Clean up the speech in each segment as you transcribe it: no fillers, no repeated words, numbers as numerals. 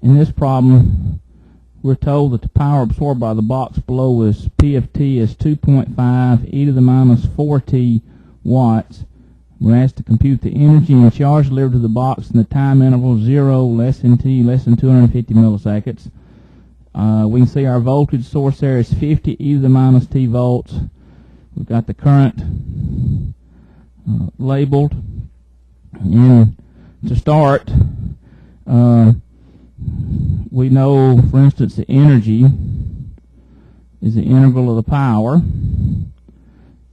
In this problem, we're told that the power absorbed by the box below is P of t is 2.5 e to the minus 4t watts. We're asked to compute the energy and charge delivered to the box in the time interval 0 less than t less than 250 milliseconds. We can see our voltage source there is 50 e to the minus t volts. We've got the current labeled. And to start, we know, for instance, the energy is the integral of the power.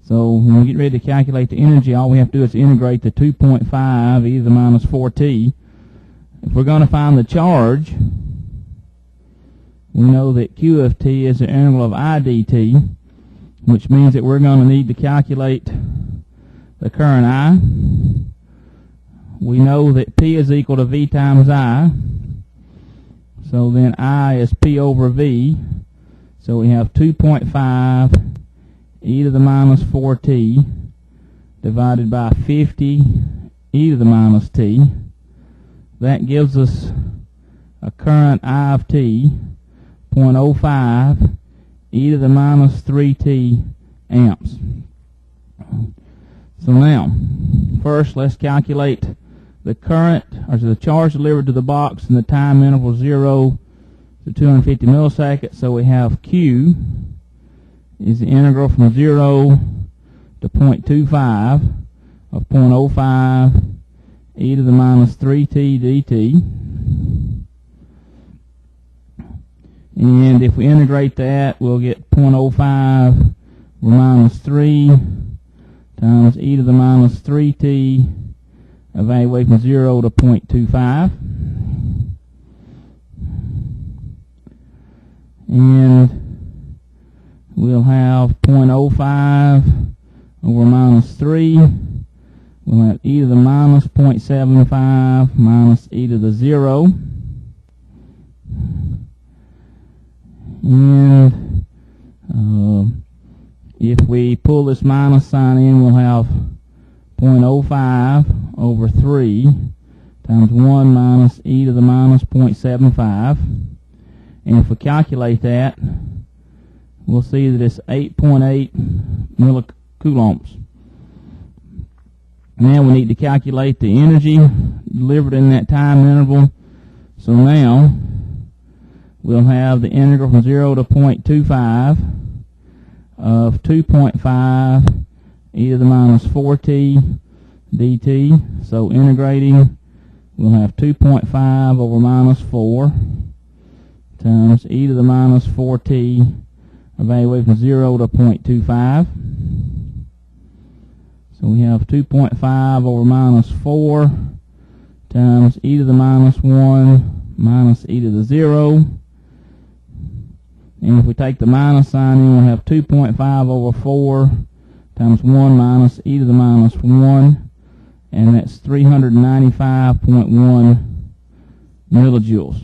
So when we get ready to calculate the energy, all we have to do is integrate the 2.5 e to the minus 4t. If we're going to find the charge, we know that Q of t is the integral of I dt, which means that we're going to need to calculate the current I. We know that P is equal to V times I. So then I is P over V. So we have 2.5 e to the minus 4t divided by 50 e to the minus t. That gives us a current I of t, 0.05 e to the minus 3t amps. So now, first let's calculate the current, or the charge delivered to the box in the time interval 0 to 250 milliseconds. So we have Q is the integral from 0 to 0.25 of 0.05 e to the minus 3t dt. And if we integrate that, we'll get 0.05 over minus 3 times e to the minus 3t, evaluate from 0 to 0.25. And we'll have 0.05 over minus 3. We'll have e to the minus 0.75 minus e to the 0. And if we pull this minus sign in, we'll have 0.05 over 3 times 1 minus e to the minus 0.75. And if we calculate that, we'll see that it's 8.8 millicoulombs. Now we need to calculate the energy delivered in that time interval. So now we'll have the integral from 0 to 0.25 of 2.5 e to the minus 4t dt. So integrating, we'll have 2.5 over minus 4 times e to the minus 4t, evaluate from 0 to 0.25. So we have 2.5 over minus 4 times e to the minus 1 minus e to the 0. And if we take the minus sign in, we'll have 2.5 over 4 times 1 minus e to the minus 1. And that's 395.1 millijoules.